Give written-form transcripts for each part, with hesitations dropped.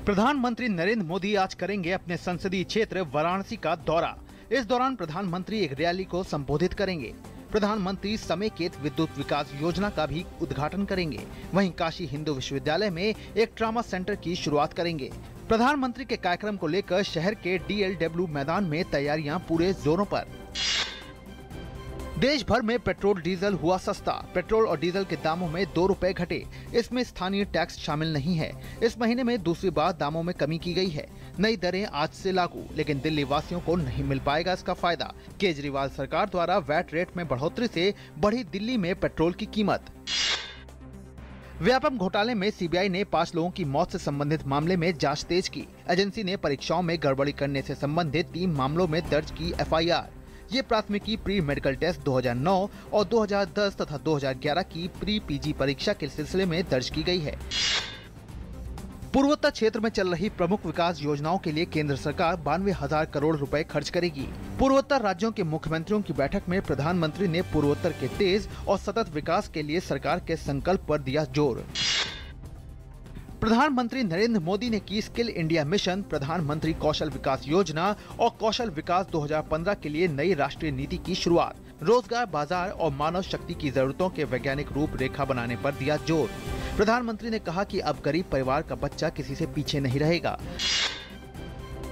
प्रधानमंत्री नरेंद्र मोदी आज करेंगे अपने संसदीय क्षेत्र वाराणसी का दौरा। इस दौरान प्रधानमंत्री एक रैली को संबोधित करेंगे। प्रधानमंत्री समेकित विद्युत विकास योजना का भी उद्घाटन करेंगे। वहीं काशी हिंदू विश्वविद्यालय में एक ट्रॉमा सेंटर की शुरुआत करेंगे। प्रधानमंत्री के कार्यक्रम को लेकर शहर के DLW मैदान में तैयारियां पूरे जोरों पर। देश भर में पेट्रोल डीजल हुआ सस्ता। पेट्रोल और डीजल के दामों में 2 रुपए घटे। इसमें स्थानीय टैक्स शामिल नहीं है। इस महीने में दूसरी बार दामों में कमी की गई है। नई दरें आज से लागू, लेकिन दिल्ली वासियों को नहीं मिल पाएगा इसका फायदा। केजरीवाल सरकार द्वारा वैट रेट में बढ़ोतरी से बढ़ी दिल्ली में पेट्रोल की कीमत। व्यापम घोटाले में CBI ने 5 लोगों की मौत से संबंधित मामले में जांच तेज की। एजेंसी ने परीक्षाओं में गड़बड़ी करने से संबंधित 3 मामलों में दर्ज की FIR। ये प्राथमिकी प्री मेडिकल टेस्ट 2009 और 2010 तथा 2011 की प्री PG परीक्षा के सिलसिले में दर्ज की गई है। पूर्वोत्तर क्षेत्र में चल रही प्रमुख विकास योजनाओं के लिए केंद्र सरकार 92,000 करोड़ रुपए खर्च करेगी। पूर्वोत्तर राज्यों के मुख्यमंत्रियों की बैठक में प्रधानमंत्री ने पूर्वोत्तर के तेज और सतत विकास के लिए सरकार के संकल्प पर दिया जोर। प्रधानमंत्री नरेंद्र मोदी ने की स्किल इंडिया मिशन, प्रधानमंत्री कौशल विकास योजना और कौशल विकास 2015 के लिए नई राष्ट्रीय नीति की शुरुआत। रोजगार, बाजार और मानव शक्ति की जरूरतों के वैज्ञानिक रूपरेखा बनाने पर दिया जोर। प्रधानमंत्री ने कहा कि अब गरीब परिवार का बच्चा किसी से पीछे नहीं रहेगा।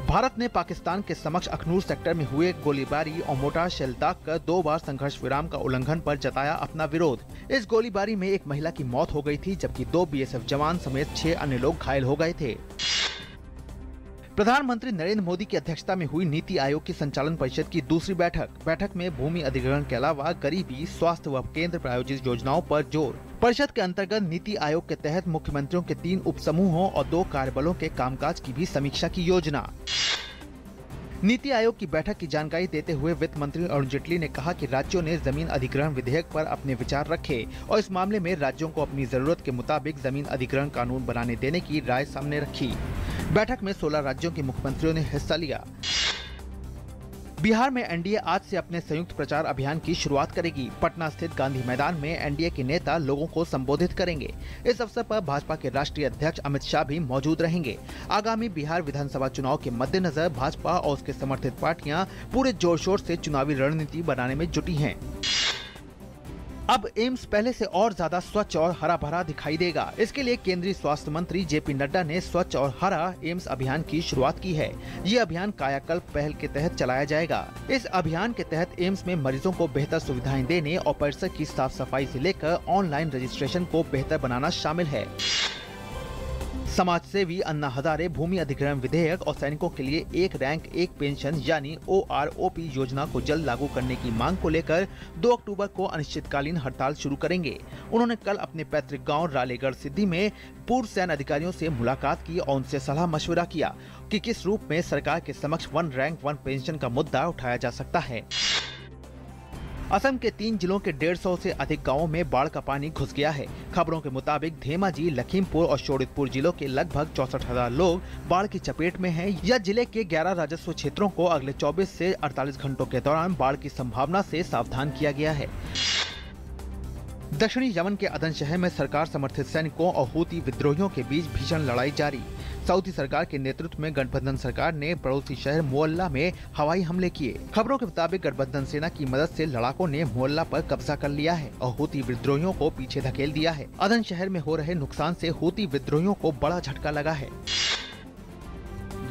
भारत ने पाकिस्तान के समक्ष अखनूर सेक्टर में हुए गोलीबारी और मोर्टार शेल दागकर 2 बार संघर्ष विराम का उल्लंघन पर जताया अपना विरोध। इस गोलीबारी में एक महिला की मौत हो गई थी, जबकि 2 BSF जवान समेत 6 अन्य लोग घायल हो गए थे। प्रधानमंत्री नरेंद्र मोदी की अध्यक्षता में हुई नीति आयोग की संचालन परिषद की दूसरी बैठक में भूमि अधिग्रहण के अलावा गरीबी, स्वास्थ्य व केंद्र प्रायोजित योजनाओं पर जोर। परिषद के अंतर्गत नीति आयोग के तहत मुख्यमंत्रियों के 3 उप समूहों और 2 कार्यबलों के कामकाज की भी समीक्षा की योजना। नीति आयोग की बैठक की जानकारी देते हुए वित्त मंत्री अरुण जेटली ने कहा कि राज्यों ने जमीन अधिग्रहण विधेयक पर अपने विचार रखे और इस मामले में राज्यों को अपनी जरूरत के मुताबिक जमीन अधिग्रहण कानून बनाने देने की राय सामने रखी। बैठक में 16 राज्यों के मुख्यमंत्रियों ने हिस्सा लिया। बिहार में एनडीए आज से अपने संयुक्त प्रचार अभियान की शुरुआत करेगी। पटना स्थित गांधी मैदान में एनडीए के नेता लोगों को संबोधित करेंगे। इस अवसर पर भाजपा के राष्ट्रीय अध्यक्ष अमित शाह भी मौजूद रहेंगे। आगामी बिहार विधानसभा चुनाव के मद्देनजर भाजपा और उसके समर्थित पार्टियां पूरे जोर शोर से चुनावी रणनीति बनाने में जुटी हैं। अब एम्स पहले से और ज्यादा स्वच्छ और हरा भरा दिखाई देगा। इसके लिए केंद्रीय स्वास्थ्य मंत्री JP नड्डा ने स्वच्छ और हरा एम्स अभियान की शुरुआत की है। ये अभियान कायाकल्प पहल के तहत चलाया जाएगा। इस अभियान के तहत एम्स में मरीजों को बेहतर सुविधाएं देने और परिसर की साफ सफाई से लेकर ऑनलाइन रजिस्ट्रेशन को बेहतर बनाना शामिल है। समाज सेवी अन्ना हजारे भूमि अधिग्रहण विधेयक और सैनिकों के लिए एक रैंक एक पेंशन यानी OROP योजना को जल्द लागू करने की मांग को लेकर 2 अक्टूबर को अनिश्चितकालीन हड़ताल शुरू करेंगे। उन्होंने कल अपने पैतृक गांव रालेगढ़ सिद्धि में पूर्व सैन्य अधिकारियों से मुलाकात की और उनसे सलाह मशवरा किया कि किस रूप में सरकार के समक्ष 1 रैंक 1 पेंशन का मुद्दा उठाया जा सकता है। असम के 3 जिलों के 150 से अधिक गांवों में बाढ़ का पानी घुस गया है। खबरों के मुताबिक धेमाजी, लखीमपुर और शोणितपुर जिलों के लगभग 64,000 लोग बाढ़ की चपेट में हैं। या जिले के 11 राजस्व क्षेत्रों को अगले 24 से 48 घंटों के दौरान बाढ़ की संभावना से सावधान किया गया है। दक्षिणी यमन के अदन शहर में सरकार समर्थित सैनिकों और हूती विद्रोहियों के बीच भीषण लड़ाई जारी। सऊदी सरकार के नेतृत्व में गठबंधन सरकार ने पड़ोसी शहर मुअल्ला में हवाई हमले किए। खबरों के मुताबिक गठबंधन सेना की मदद से लड़ाकों ने मुअल्ला पर कब्जा कर लिया है और हूती विद्रोहियों को पीछे धकेल दिया है। अदन शहर में हो रहे नुकसान से हूती विद्रोहियों को बड़ा झटका लगा है।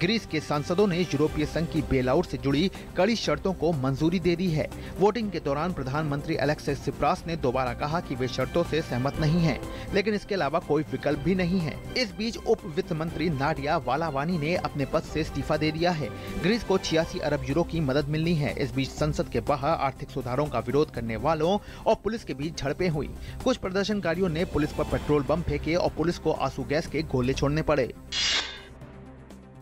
ग्रीस के सांसदों ने यूरोपीय संघ की बेलआउट से जुड़ी कड़ी शर्तों को मंजूरी दे दी है। वोटिंग के दौरान प्रधानमंत्री अलेक्सिस सिप्रास ने दोबारा कहा कि वे शर्तों से सहमत नहीं हैं, लेकिन इसके अलावा कोई विकल्प भी नहीं है। इस बीच उप वित्त मंत्री नाडिया वालावानी ने अपने पद से इस्तीफा दे दिया है। ग्रीस को 86 अरब यूरो की मदद मिलनी है। इस बीच संसद के बाहर आर्थिक सुधारों का विरोध करने वालों और पुलिस के बीच झड़पें हुई। कुछ प्रदर्शनकारियों ने पुलिस पर पेट्रोल बम फेंके और पुलिस को आंसू गैस के गोले छोड़ने पड़े।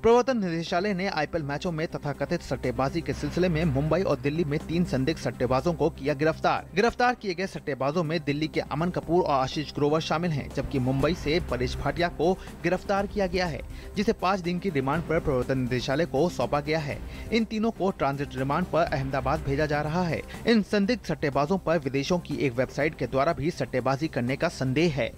प्रवर्तन निदेशालय ने IPL मैचों में तथाकथित सट्टेबाजी के सिलसिले में मुंबई और दिल्ली में 3 संदिग्ध सट्टेबाजों को किया गिरफ्तार। गिरफ्तार किए गए सट्टेबाजों में दिल्ली के अमन कपूर और आशीष ग्रोवर शामिल हैं, जबकि मुंबई से परेश भाटिया को गिरफ्तार किया गया है, जिसे 5 दिन की रिमांड पर प्रवर्तन निदेशालय को सौंपा गया है। इन तीनों को ट्रांजिट रिमांड पर अहमदाबाद भेजा जा रहा है। इन संदिग्ध सट्टेबाजों पर विदेशों की एक वेबसाइट के द्वारा भी सट्टेबाजी करने का संदेह है।